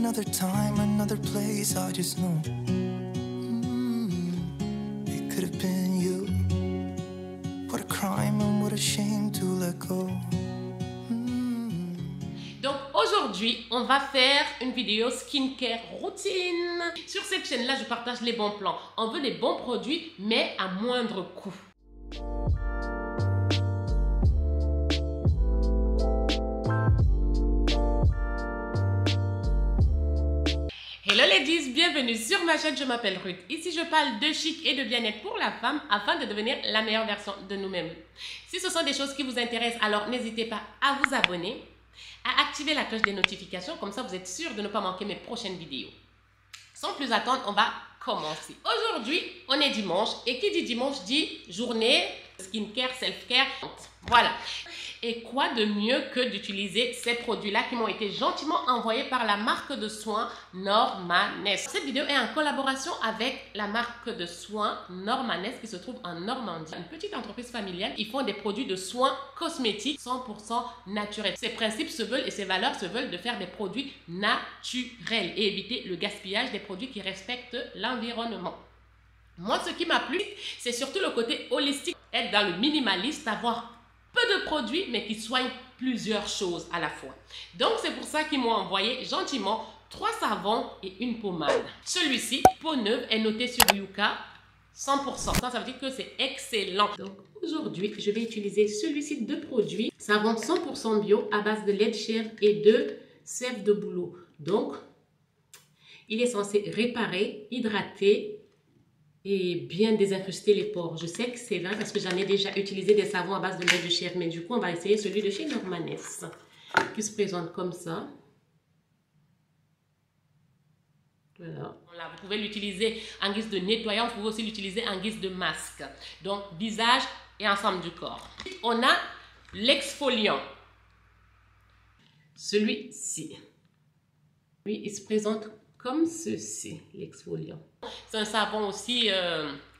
another time, another place, I just know it could have been you. What a crime and what a shame to let go. Donc aujourd'hui, on va faire une vidéo skincare routine. Sur cette chaîne-là, je partage les bons plans. On veut les bons produits, mais à moindre coût. Hello ladies, bienvenue sur ma chaîne, je m'appelle Ruth. Ici je parle de chic et de bien-être pour la femme afin de devenir la meilleure version de nous-mêmes. Si ce sont des choses qui vous intéressent, alors n'hésitez pas à vous abonner, à activer la cloche des notifications, comme ça vous êtes sûr de ne pas manquer mes prochaines vidéos. Sans plus attendre, on va commencer. Aujourd'hui, on est dimanche et qui dit dimanche dit journée skincare, self-care. Voilà. Et quoi de mieux que d'utiliser ces produits-là qui m'ont été gentiment envoyés par la marque de soins Normanès. Cette vidéo est en collaboration avec la marque de soins Normanès qui se trouve en Normandie. Une petite entreprise familiale. Ils font des produits de soins cosmétiques 100% naturels. Ces principes se veulent et ces valeurs se veulent de faire des produits naturels et éviter le gaspillage des produits qui respectent l'environnement. Moi, ce qui m'a plu, c'est surtout le côté holistique. Être dans le minimaliste, avoir peu de produits, mais qui soignent plusieurs choses à la fois. Donc, c'est pour ça qu'ils m'ont envoyé gentiment 3 savons et une pommade. Celui-ci, peau neuve, est noté sur Yuka 100%. Ça veut dire que c'est excellent. Donc, aujourd'hui, je vais utiliser celui-ci de produits. Savon 100% bio à base de lait de chèvre et de sève de bouleau. Donc, il est censé réparer, hydrater et bien désincruster les pores. Je sais que c'est vrai parce que j'en ai déjà utilisé des savons à base de lait de chèvre, mais du coup, on va essayer celui de chez Normanès qui se présente comme ça. Voilà. Vous pouvez l'utiliser en guise de nettoyant, vous pouvez aussi l'utiliser en guise de masque. Donc, visage et ensemble du corps. On a l'exfoliant. Celui-ci. Lui, il se présente comme ceci, l'exfoliant. C'est un savon aussi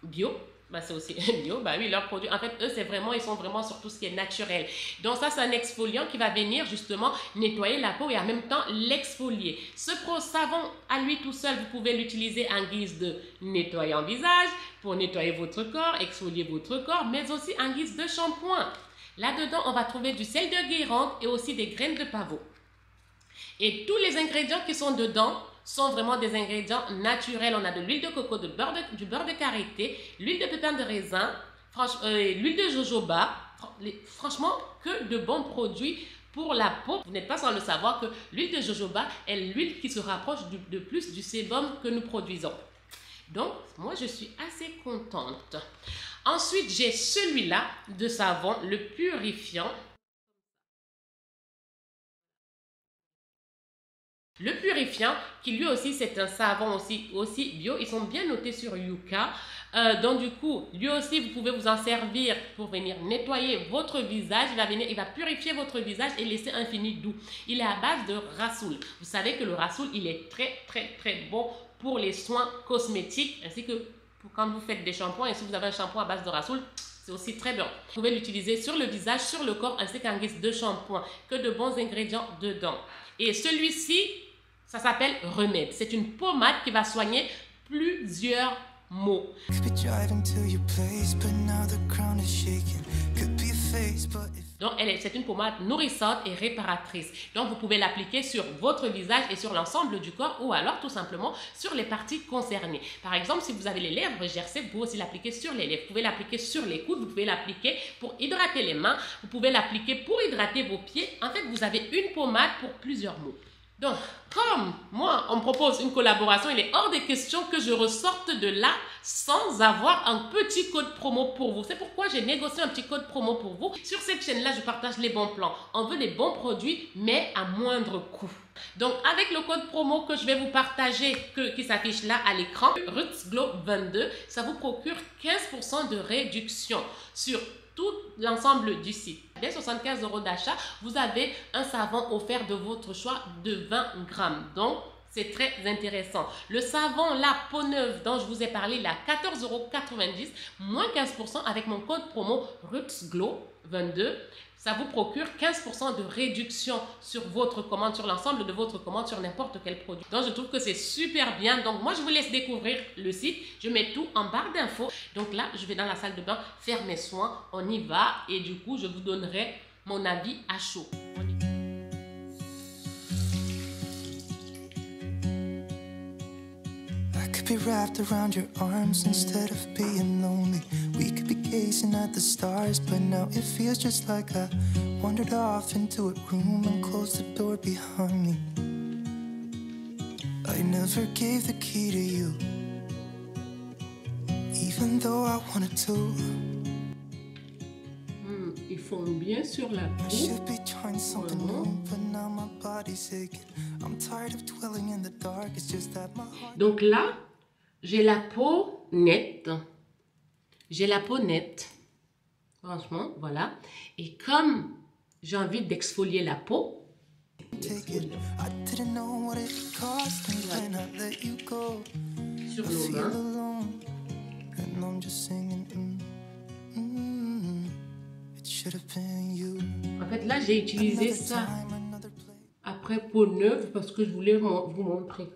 bio. Bah, c'est aussi bio. Bah oui, leurs produits, en fait, eux, ils sont vraiment sur tout ce qui est naturel. Donc ça, c'est un exfoliant qui va venir justement nettoyer la peau et en même temps l'exfolier. Ce savon, à lui tout seul, vous pouvez l'utiliser en guise de nettoyant visage, pour nettoyer votre corps, exfolier votre corps, mais aussi en guise de shampoing. Là-dedans, on va trouver du sel de Guérande et aussi des graines de pavot. Et tous les ingrédients qui sont dedans sont vraiment des ingrédients naturels. On a de l'huile de coco, du beurre de karité, l'huile de pépins de raisin, l'huile de jojoba. Franchement, que de bons produits pour la peau. Vous n'êtes pas sans le savoir que l'huile de jojoba est l'huile qui se rapproche de plus du sébum que nous produisons. Donc, moi, je suis assez contente. Ensuite, j'ai celui-là de savon, le purifiant. Le purifiant, qui lui aussi c'est un savon aussi bio, ils sont bien notés sur Yuka. Donc du coup, lui aussi vous pouvez vous en servir pour venir nettoyer votre visage. Il va purifier votre visage et laisser un fini doux. Il est à base de rassoul. Vous savez que le rassoul, il est très bon pour les soins cosmétiques ainsi que pour quand vous faites des shampoings. Et si vous avez un shampoing à base de rassoul, c'est aussi très bien. Vous pouvez l'utiliser sur le visage, sur le corps ainsi qu'en guise de shampoing. Que de bons ingrédients dedans. Et celui-ci, ça s'appelle Remède. C'est une pommade qui va soigner plusieurs maux. Donc, c'est une pommade nourrissante et réparatrice. Donc, vous pouvez l'appliquer sur votre visage et sur l'ensemble du corps ou alors tout simplement sur les parties concernées. Par exemple, si vous avez les lèvres gercées, vous pouvez aussi l'appliquer sur les lèvres. Vous pouvez l'appliquer sur les coudes, vous pouvez l'appliquer pour hydrater les mains, vous pouvez l'appliquer pour hydrater vos pieds. En fait, vous avez une pommade pour plusieurs maux. Donc, comme moi, on me propose une collaboration, il est hors de question que je ressorte de là sans avoir un petit code promo pour vous. C'est pourquoi j'ai négocié un petit code promo pour vous. Sur cette chaîne-là, je partage les bons plans. On veut les bons produits, mais à moindre coût. Donc, avec le code promo que je vais vous partager, qui s'affiche là à l'écran, RuthsGlow22, ça vous procure 15% de réduction sur tout l'ensemble du site. Dès 75 € d'achat, vous avez un savon offert de votre choix de 20 grammes. Donc, C'est très intéressant. Le savon, la peau neuve dont je vous ai parlé, il est à 14,90 €, moins 15% avec mon code promo RootsGlow22. Ça vous procure 15% de réduction sur votre commande, sur l'ensemble de votre commande, sur n'importe quel produit. Donc, je trouve que c'est super bien. Donc, moi, je vous laisse découvrir le site. Je mets tout en barre d'infos. Donc là, je vais dans la salle de bain faire mes soins. On y va. Et du coup, je vous donnerai mon avis à chaud. Be wrapped around your arms instead of being lonely. We could be gazing at the stars, but now it feels just like I wandered off into a room and closed the door behind me. I never gave the key to you, even though I wanted to. Ils font bien sur la peau. I should be trying something new, but now my body's aching. I'm tired of dwelling in the dark. It's just that my heart. Donc là, j'ai la peau nette. J'ai la peau nette. Franchement, voilà. Et comme j'ai envie d'exfolier la peau, sur nos mains. En fait, là, j'ai utilisé ça après peau neuve parce que je voulais vous montrer.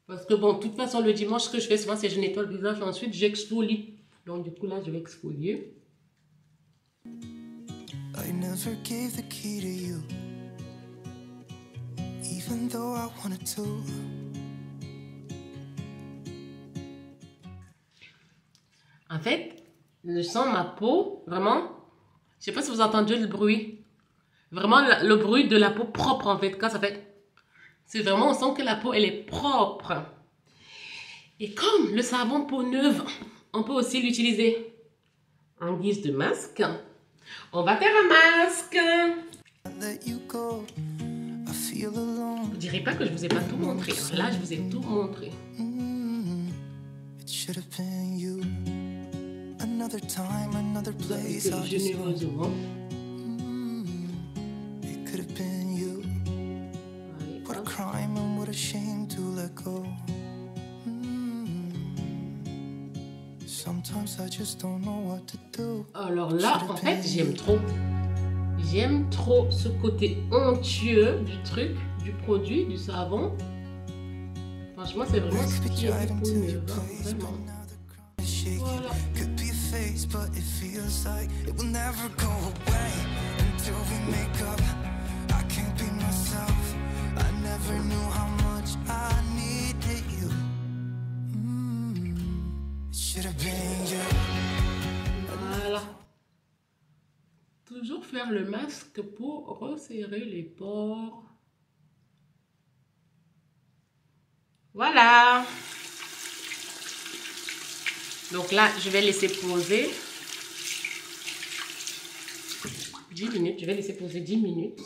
Parce que bon, de toute façon, le dimanche, ce que je fais souvent, c'est que je nettoie le visage et ensuite j'exfolie. Donc du coup, là, je vais exfolier. I never gave the key to you, even though I wanted to. En fait, je sens ma peau, vraiment, je sais pas si vous entendez le bruit. Vraiment, le bruit de la peau propre, en fait, quand ça fait... C'est vraiment, on sent que la peau, elle est propre. Et comme le savon peau neuve, on peut aussi l'utiliser en guise de masque. On va faire un masque. Vous ne direz pas que je vous ai pas tout montré. Là, je vous ai tout montré. Vous avez fait généreusement. Alors là, en fait, j'aime trop. J'aime trop ce côté onctueux du truc, du produit, du savon. Franchement, c'est vraiment ce qui est peau neuve, vraiment. Voilà. Voilà. Toujours faire le masque pour resserrer les pores. Voilà. Donc là, je vais laisser poser 10 minutes. Je vais laisser poser 10 minutes.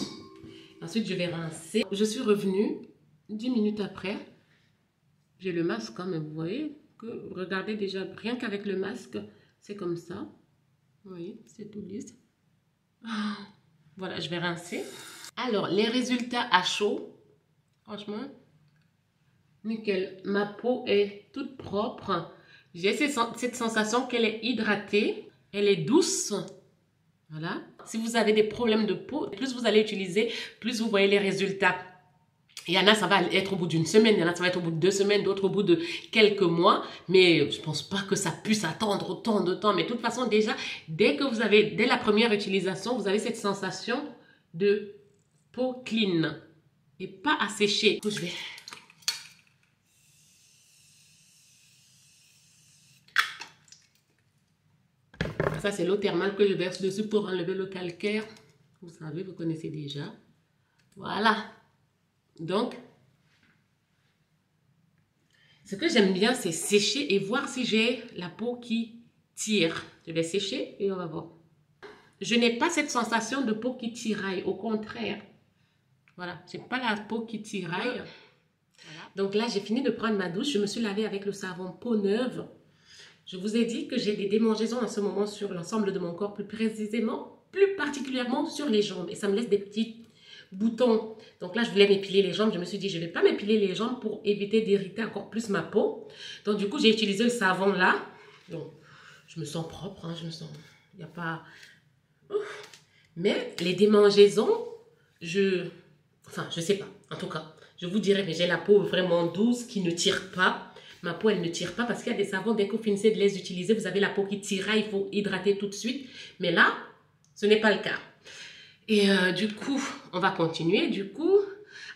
Ensuite, je vais rincer. Je suis revenue 10 minutes après. J'ai le masque, hein, mais vous voyez que, regardez déjà, rien qu'avec le masque, c'est comme ça. Vous voyez, c'est tout lisse. Voilà, je vais rincer. Alors, les résultats à chaud, franchement, nickel. Ma peau est toute propre. J'ai cette sensation qu'elle est hydratée, elle est douce. Voilà. Si vous avez des problèmes de peau, plus vous allez utiliser, plus vous voyez les résultats. Il y en a, ça va être au bout d'une semaine, il y en a, ça va être au bout de 2 semaines, d'autres au bout de quelques mois. Mais je pense pas que ça puisse attendre autant de temps. Mais de toute façon, déjà, dès la première utilisation, vous avez cette sensation de peau clean et pas asséchée. Je vais... Ça, c'est l'eau thermale que je verse dessus pour enlever le calcaire. Vous savez, vous connaissez déjà. Voilà. Donc, ce que j'aime bien, c'est sécher et voir si j'ai la peau qui tire. Je vais sécher et on va voir. Je n'ai pas cette sensation de peau qui tiraille. Au contraire. Voilà. Je n'ai pas la peau qui tiraille. Voilà. Donc là, j'ai fini de prendre ma douche. Je me suis lavée avec le savon peau neuve. Je vous ai dit que j'ai des démangeaisons en ce moment sur l'ensemble de mon corps, plus précisément, plus particulièrement sur les jambes. Et ça me laisse des petits boutons. Donc là, je voulais m'épiler les jambes. Je me suis dit, je ne vais pas m'épiler les jambes pour éviter d'irriter encore plus ma peau. Donc du coup, j'ai utilisé le savon là. Donc, je me sens propre, hein, je me sens... Il n'y a pas... Ouf. Mais les démangeaisons, Enfin, je sais pas. En tout cas, je vous dirais, mais j'ai la peau vraiment douce qui ne tire pas. Ma peau, elle ne tire pas parce qu'il y a des savons, dès que vous finissez de les utiliser, vous avez la peau qui tire, il faut hydrater tout de suite. Mais là, ce n'est pas le cas. Et du coup, on va continuer. Du coup,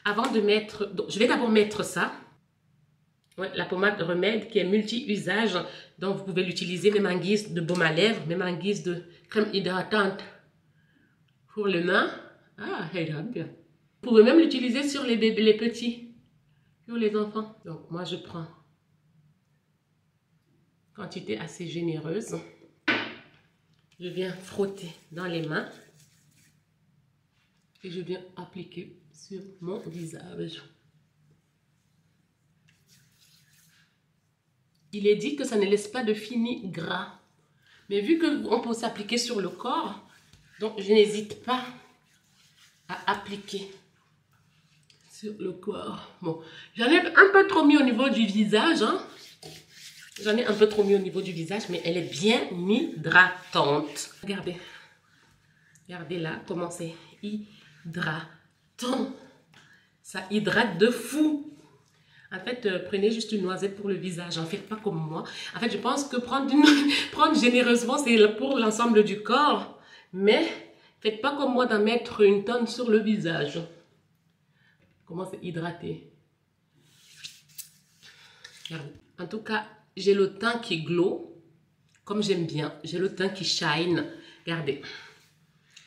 avant de mettre... Donc, je vais d'abord mettre ça. Ouais, la pommade remède qui est multi-usage. Donc, vous pouvez l'utiliser même en guise de baume à lèvres, même en guise de crème hydratante pour les mains. Ah, elle hydrate bien. Vous pouvez même l'utiliser sur les bébés, les petits, sur les enfants. Donc, moi, je prends quantité assez généreuse. Je viens frotter dans les mains et je viens appliquer sur mon visage. Il est dit que ça ne laisse pas de fini gras. Mais vu qu'on peut s'appliquer sur le corps, donc je n'hésite pas à appliquer sur le corps. Bon, j'en ai un peu trop mis au niveau du visage, hein. J'en ai un peu trop mis au niveau du visage, mais elle est bien hydratante. Regardez. Regardez là comment c'est hydratant. Ça hydrate de fou. En fait, prenez juste une noisette pour le visage. En fait, pas comme moi. En fait, je pense que prendre généreusement, c'est pour l'ensemble du corps. Mais faites pas comme moi d'en mettre une tonne sur le visage. Comment c'est hydraté. En tout cas, j'ai le teint qui glow, comme j'aime bien. J'ai le teint qui shine. Regardez.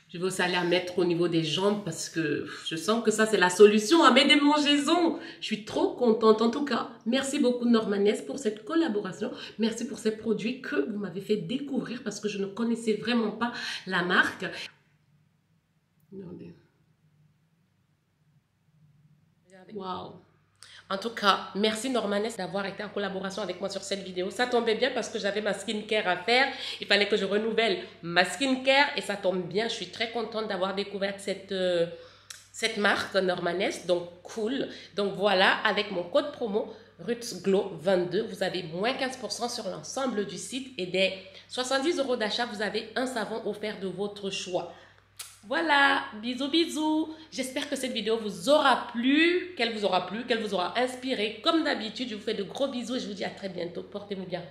Je vais aussi aller à mettre au niveau des jambes parce que je sens que ça, c'est la solution à mes démangeaisons. Je suis trop contente. En tout cas, merci beaucoup Normanès pour cette collaboration. Merci pour ces produits que vous m'avez fait découvrir parce que je ne connaissais vraiment pas la marque. Regardez. Waouh! En tout cas, merci Normanès d'avoir été en collaboration avec moi sur cette vidéo. Ça tombait bien parce que j'avais ma skincare à faire. Il fallait que je renouvelle ma skincare et ça tombe bien. Je suis très contente d'avoir découvert cette marque Normanès. Donc, cool. Donc, voilà, avec mon code promo RUTHGLOW22, vous avez moins 15% sur l'ensemble du site et des 70 € d'achat, vous avez un savon offert de votre choix. Voilà, bisous, bisous. J'espère que cette vidéo vous aura plu, qu'elle vous aura inspiré. Comme d'habitude, je vous fais de gros bisous et je vous dis à très bientôt. Portez-vous bien.